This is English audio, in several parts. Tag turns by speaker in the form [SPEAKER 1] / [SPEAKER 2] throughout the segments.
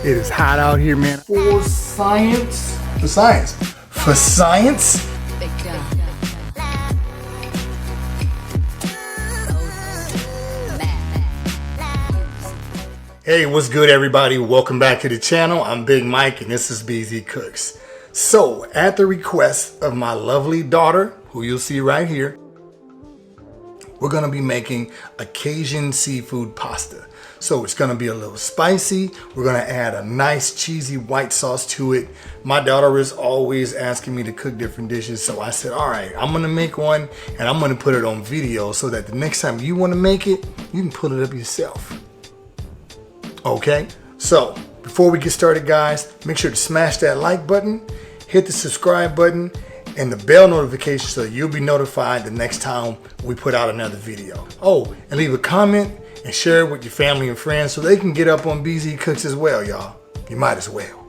[SPEAKER 1] It is hot out here, man.
[SPEAKER 2] For science. For science. For science.
[SPEAKER 1] Hey, what's good, everybody? Welcome back to the channel. I'm Big Mike, and this is BZ Cooks. So, at the request of my lovely daughter, who you'll see right here, we're going to be making a Cajun seafood pasta. So it's going to be a little spicy. We're going to add a nice cheesy white sauce to it. My daughter is always asking me to cook different dishes. So I said, all right, I'm going to make one and I'm going to put it on video so that the next time you want to make it, you can pull it up yourself. Okay, so before we get started, guys, make sure to smash that like button, hit the subscribe button, and the bell notification so you'll be notified the next time we put out another video. Oh, and leave a comment and share it with your family and friends so they can get up on BZ Cooks as well, y'all. You might as well.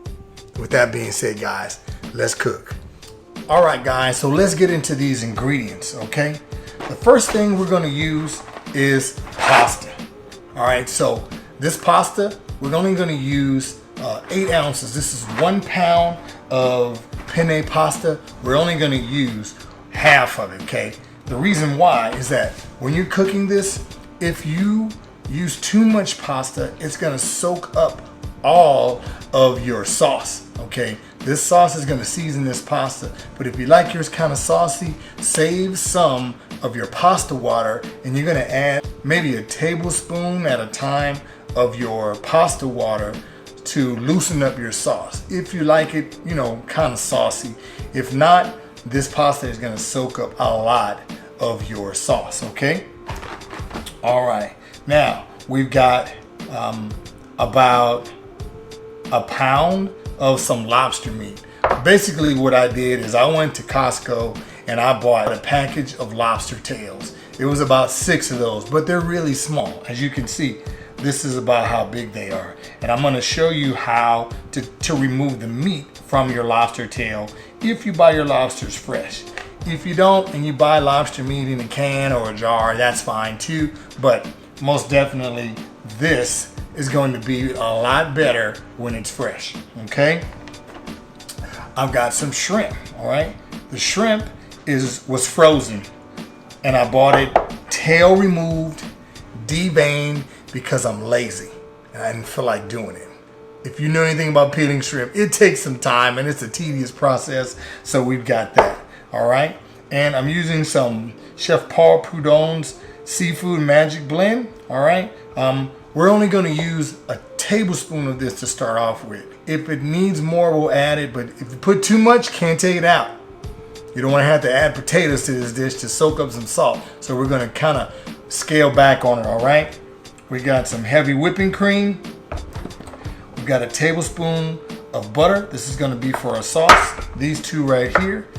[SPEAKER 1] With that being said, guys, let's cook. All right, guys, so let's get into these ingredients, okay? The first thing we're gonna use is pasta. All right, so this pasta, we're only gonna use 8 ounces. This is 1 pound of penne pasta. We're only gonna use half of it, okay? The reason why is that when you're cooking this, if you use too much pasta, it's gonna soak up all of your sauce, okay? This sauce is gonna season this pasta, but if you like yours kind of saucy, save some of your pasta water and you're gonna add maybe a tablespoon at a time of your pasta water to loosen up your sauce. If you like it, you know, kind of saucy. If not, this pasta is gonna soak up a lot of your sauce, okay? All right, now we've got about a pound of some lobster meat. Basically what I did is I went to Costco and I bought a package of lobster tails. It was about 6 of those, but they're really small. As you can see, this is about how big they are. And I'm gonna show you how to remove the meat from your lobster tail if you buy your lobsters fresh. If you don't and you buy lobster meat in a can or a jar, that's fine too. But most definitely this is going to be a lot better when it's fresh, okay? I've got some shrimp, all right? The shrimp was frozen and I bought it tail removed, deveined, because I'm lazy and I didn't feel like doing it. If you know anything about peeling shrimp, it takes some time and it's a tedious process, so we've got that. All right, and I'm using some Chef Paul Prudhomme's Seafood Magic Blend. All right, we're only going to use a tablespoon of this to start off with. If it needs more, we'll add it, but if you put too much, can't take it out. You don't want to have to add potatoes to this dish to soak up some salt, so we're going to kind of scale back on it. All right, we got some heavy whipping cream. We've got a tablespoon of butter. This is going to be for our sauce. These two right here.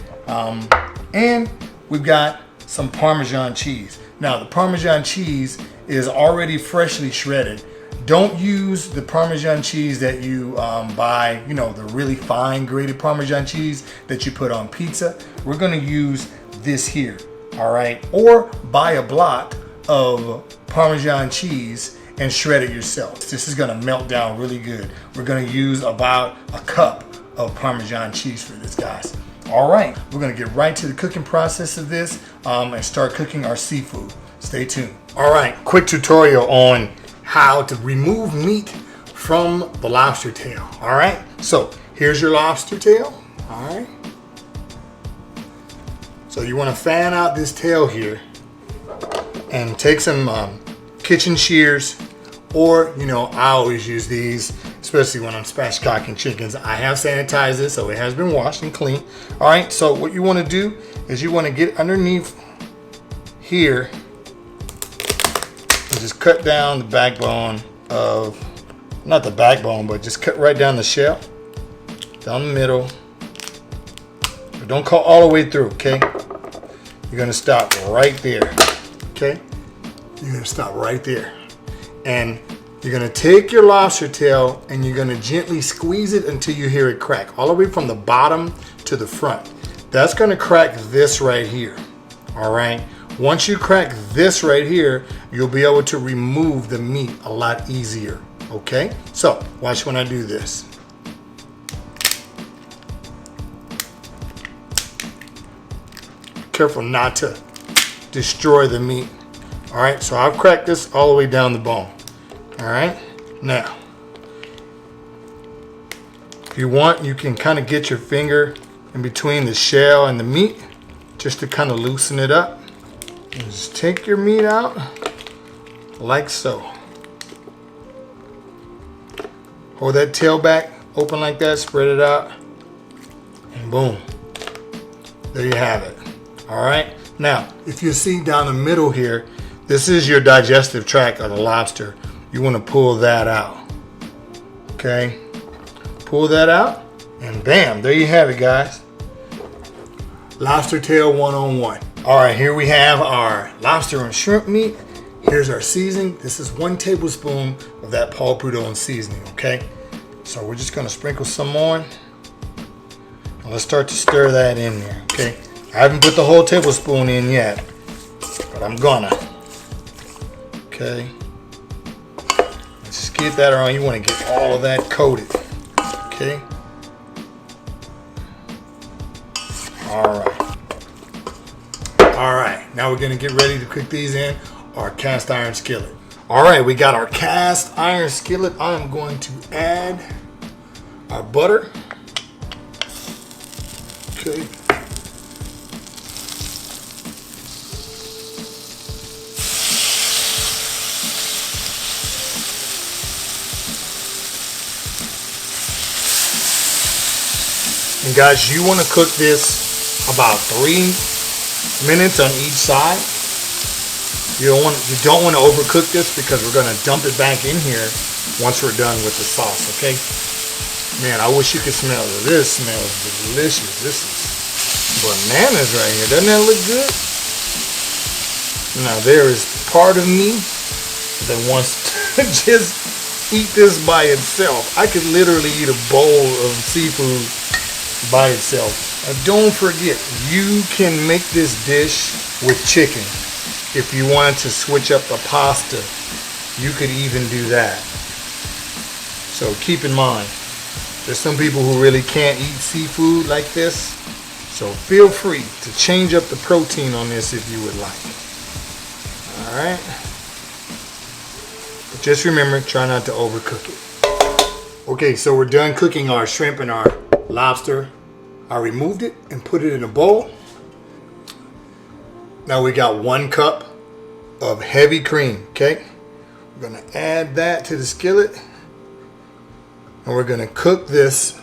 [SPEAKER 1] And we've got some Parmesan cheese. Now the Parmesan cheese is already freshly shredded. Don't use the Parmesan cheese that you buy, you know, the really fine grated Parmesan cheese that you put on pizza. We're gonna use this here, all right? Or buy a block of Parmesan cheese and shred it yourself. This is gonna melt down really good. We're gonna use about a cup of Parmesan cheese for this, guys. All right, we're gonna get right to the cooking process of this and start cooking our seafood. Stay tuned. All right, quick tutorial on how to remove meat from the lobster tail. All right, so here's your lobster tail. All right, so you want to fan out this tail here and take some kitchen shears, or you know, I always use these, especially when I'm spatchcocking chickens. I have sanitized it, so it has been washed and clean. All right, so what you want to do is you want to get underneath here and just cut down the backbone of, not the backbone, but just cut right down the shell, down the middle. But don't cut all the way through, okay? You're gonna stop right there, okay? You're gonna stop right there. And you're gonna take your lobster tail and you're gonna gently squeeze it until you hear it crack, all the way from the bottom to the front. That's gonna crack this right here, all right? Once you crack this right here, you'll be able to remove the meat a lot easier, Okay, so watch when I do this. Careful not to destroy the meat. All right, so I've cracked this all the way down the bone. All right, now, if you want, you can kind of get your finger in between the shell and the meat just to kind of loosen it up. And just take your meat out like so. Hold that tail back, open like that, spread it out, and boom. There you have it. All right. Now, if you see down the middle here, this is your digestive tract of the lobster. You want to pull that out. Okay. Pull that out, and bam, there you have it, guys. Lobster tail 101. All right, here we have our lobster and shrimp meat. Here's our seasoning. This is 1 tablespoon of that Paul Prudhomme seasoning, okay? So we're just gonna sprinkle some on. And let's start to stir that in there, okay? I haven't put the whole tablespoon in yet, but I'm gonna. Okay. Let's just get that around. You wanna get all of that coated, okay? All right. All right, now we're gonna get ready to cook these in our cast iron skillet. All right, we got our cast iron skillet. I am going to add our butter. Okay. And guys, you want to cook this about 3 minutes on each side. You don't want to overcook this because we're going to dump it back in here once we're done with the sauce, okay? Man, I wish you could smell it. This smells delicious. This is bananas right here. Doesn't that look good? Now, there is part of me that wants to just eat this by itself. I could literally eat a bowl of seafood by itself. Don't forget, you can make this dish with chicken. If you wanted to switch up the pasta, you could even do that. So keep in mind, there's some people who really can't eat seafood like this. So feel free to change up the protein on this if you would like. All right. But just remember, try not to overcook it. Okay, so we're done cooking our shrimp and our lobster. I removed it and put it in a bowl. Now we got 1 cup of heavy cream, okay? We're gonna add that to the skillet and we're gonna cook this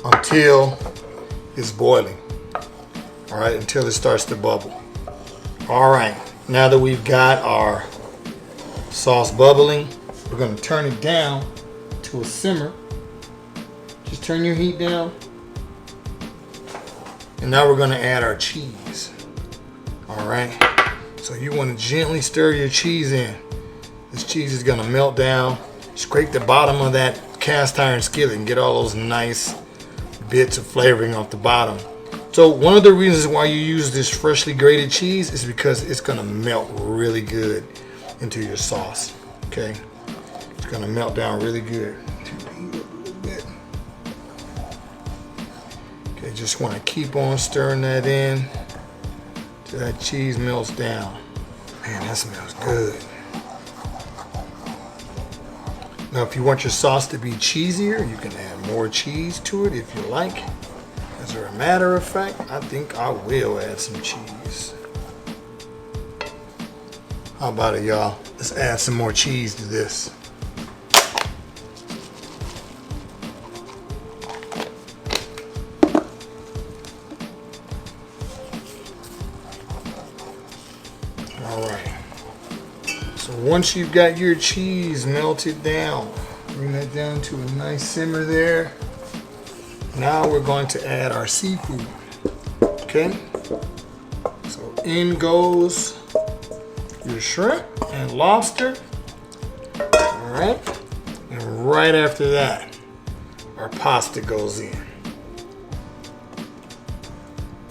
[SPEAKER 1] until it's boiling. All right, until it starts to bubble. All right, now that we've got our sauce bubbling, we're gonna turn it down to a simmer. Just turn your heat down. And now we're gonna add our cheese. All right, so you wanna gently stir your cheese in. This cheese is gonna melt down. Scrape the bottom of that cast iron skillet and get all those nice bits of flavoring off the bottom. So one of the reasons why you use this freshly grated cheese is because it's gonna melt really good into your sauce, okay? It's gonna melt down really good. Okay, just want to keep on stirring that in till that cheese melts down. Man, that smells good. Now, if you want your sauce to be cheesier, you can add more cheese to it if you like. As a matter of fact, I think I will add some cheese. How about it, y'all? Let's add some more cheese to this. Once you've got your cheese melted down, bring that down to a nice simmer there. Now we're going to add our seafood, okay? So in goes your shrimp and lobster, all right? And right after that, our pasta goes in.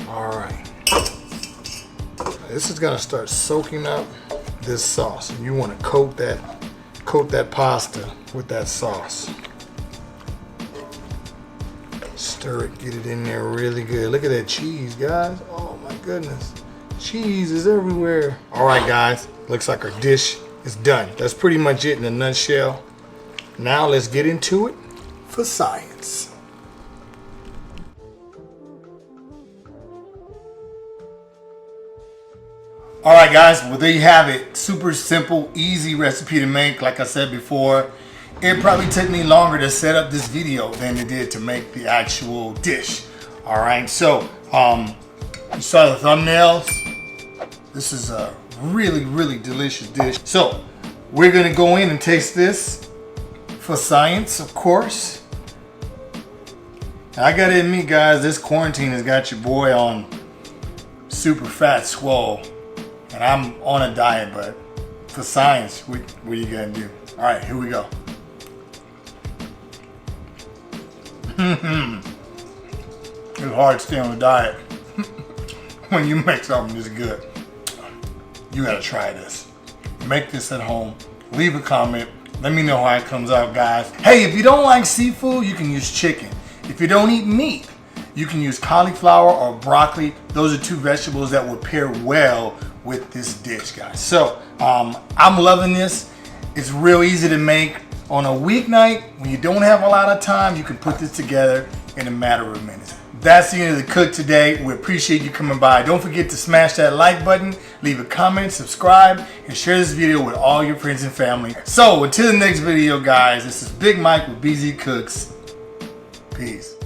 [SPEAKER 1] All right. This is gonna start soaking up this sauce, and you want to coat coat that pasta with that sauce. Stir it, get it in there really good. Look at that cheese, guys. Oh my goodness. Cheese is everywhere. All right, guys. Looks like our dish is done. That's pretty much it in a nutshell. Now let's get into it for science. All right, guys. Well, there you have it. Super simple, easy recipe to make. Like I said before, it probably took me longer to set up this video than it did to make the actual dish. All right. So, you saw the thumbnails. This is a really, really delicious dish. So, we're gonna go in and taste this for science, of course. I gotta admit, guys, this quarantine has got your boy on super fat swole. And I'm on a diet, but for science, what are you gonna do? All right, here we go. It's hard to stay on a diet when you make something this good. You gotta try this. Make this at home. Leave a comment. Let me know how it comes out, guys. Hey, if you don't like seafood, you can use chicken. If you don't eat meat, you can use cauliflower or broccoli. Those are two vegetables that would pair well with this dish, guys. So I'm loving this. It's real easy to make. On a weeknight, when you don't have a lot of time, you can put this together in a matter of minutes. That's the end of the cook today. We appreciate you coming by. Don't forget to smash that like button, leave a comment, subscribe, and share this video with all your friends and family. So until the next video, guys, this is Big Mike with BZ Cooks. Peace.